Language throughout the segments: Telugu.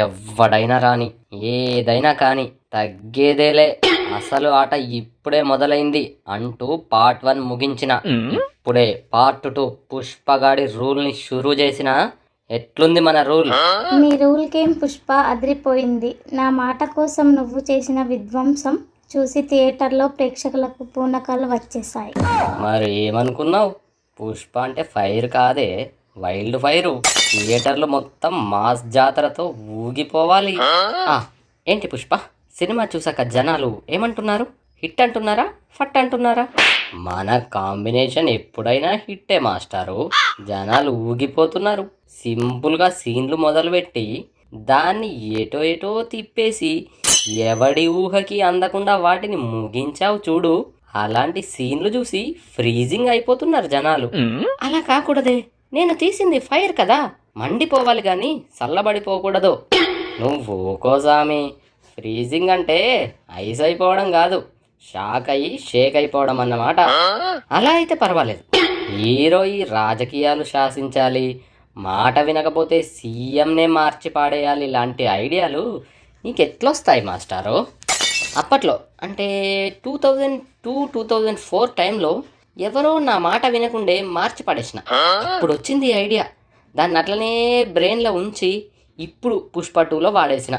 ఎవ్వడైనా రాని ఏదైనా కాని తగ్గేదేలే, అసలు ఆట ఇప్పుడే మొదలైంది అంటూ పార్ట్ 1 ముగించిన. ఇప్పుడే పార్ట్ 2 పుష్పగాడి రూల్ ని షురూ చేసిన. ఎట్లుంది మన రూల్? నీ రూల్ గేమ్ పుష్ప అదిరిపోయింది. నా మాట కోసం నువ్వు చేసిన విధ్వంసం చూసి థియేటర్లో ప్రేక్షకులకు పూనకాలు వచ్చేసాయి. మరి ఏమనుకున్నావు? పుష్ప అంటే ఫైర్ కాదే, వైల్డ్ ఫైరు. థియేటర్లు మొత్తం మాస్ జాతరతో ఊగిపోవాలి. ఏంటి పుష్ప, సినిమా చూసాక జనాలు ఏమంటున్నారు? హిట్ అంటున్నారా, ఫట్ అంటున్నారా? మన కాంబినేషన్ ఎప్పుడైనా హిట్టే మాస్టారు. జనాలు ఊగిపోతున్నారు. సింపుల్గా సీన్లు మొదలుపెట్టి దాన్ని ఎటో ఎటో తిప్పేసి ఎవడి ఊహకి అందకుండా వాటిని ముగించావు చూడు, అలాంటి సీన్లు చూసి ఫ్రీజింగ్ అయిపోతున్నారు జనాలు. అలా కాకూడదే, నేను తీసింది ఫైర్ కదా, మండిపోవాలి కానీ చల్లబడిపోకూడదు. నువ్వు ఊకోసామి. ఫ్రీజింగ్ అంటే ఐస్ అయిపోవడం కాదు, షాక్ అయ్యి షేక్ అయిపోవడం అన్నమాట. అలా అయితే పర్వాలేదు. హీరో ఈ రాజకీయాలు శాసించాలి, మాట వినకపోతే సీఎంనే మార్చి పాడేయాలి, ఇలాంటి ఐడియాలు నీకెట్లొస్తాయి మాస్టారు? అప్పట్లో అంటే 2002-2004 టైంలో ఎవరో నా మాట వినకుండే మార్చి పడేసిన. ఇప్పుడు వచ్చింది ఐడియా, దాన్ని అట్లనే బ్రెయిన్లో ఉంచి ఇప్పుడు పుష్ప 2లో వాడేసిన.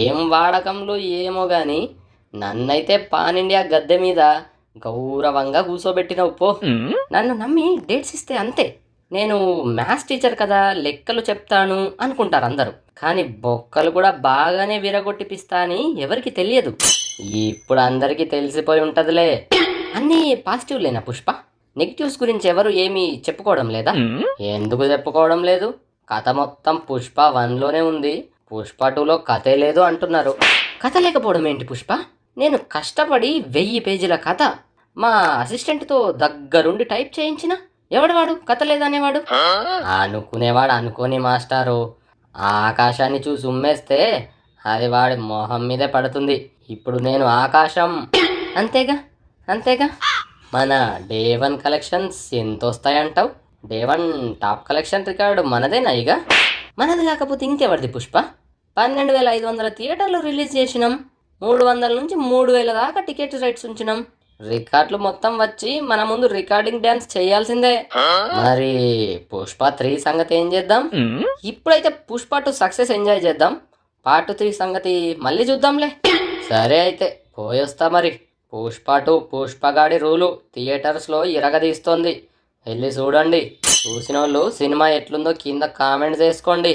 ఏం వాడకంలో ఏమో కానీ నన్నైతే పాన్ ఇండియా గద్దె మీద గౌరవంగా కూర్చోబెట్టినవు పో. నన్ను నమ్మి డేట్స్ ఇస్తే అంతే. నేను మ్యాథ్స్ టీచర్ కదా, లెక్కలు చెప్తాను అనుకుంటారు అందరూ, కానీ బొక్కలు కూడా బాగానే విరగొట్టిపిస్తా అని ఎవరికి తెలియదు. ఇప్పుడు అందరికీ తెలిసిపోయి ఉంటదిలే. అన్నీ పాజిటివ్లేనా పుష్ప? నెగిటివ్స్ గురించి ఎవరు ఏమీ చెప్పుకోవడం లేదా? ఎందుకు చెప్పుకోవడం లేదు? కథ మొత్తం పుష్ప 1లోనే ఉంది, పుష్ప 2లో కథే లేదు అంటున్నారు. కథ లేకపోవడం ఏంటి పుష్ప? నేను కష్టపడి 1000 పేజీల కథ మా అసిస్టెంట్తో దగ్గరుండి టైప్ చేయించిన. ఎవడవాడు కథ లేదనేవాడు? అనుకునేవాడు అనుకోని మాస్టారు, ఆకాశాన్ని చూసి ఉమ్మేస్తే అది వాడి మొహం మీదే పడుతుంది. ఇప్పుడు నేను ఆకాశం, అంతేగా అంతేగా. మన డే 1 కలెక్షన్స్ ఎంత వస్తాయంటావు? డే 1 టాప్ కలెక్షన్ రికార్డు మనదేనా? ఇక మనది కాకపోతే ఇంకెవరిది పుష్ప? 12,500 థియేటర్లు రిలీజ్ చేసినాం, 300 నుంచి 3,000 దాకా టికెట్ రైట్స్ ఉంచినాం. రికార్డులు మొత్తం వచ్చి మన ముందు రికార్డింగ్ డ్యాన్స్ చేయాల్సిందే. మరి పుష్ప 3 సంగతి ఏం చేద్దాం? ఇప్పుడైతే పుష్ప 2 సక్సెస్ ఎంజాయ్ చేద్దాం, పార్ట్ 3 సంగతి మళ్ళీ చూద్దాంలే. సరే అయితే పోయొస్తా మరి. పుష్ప 2 పుష్పగాడి రూలు థియేటర్స్లో ఇరగదీస్తోంది, వెళ్ళి చూడండి. చూసిన వాళ్ళు సినిమా ఎట్లుందో కింద కామెంట్స్ వేసుకోండి.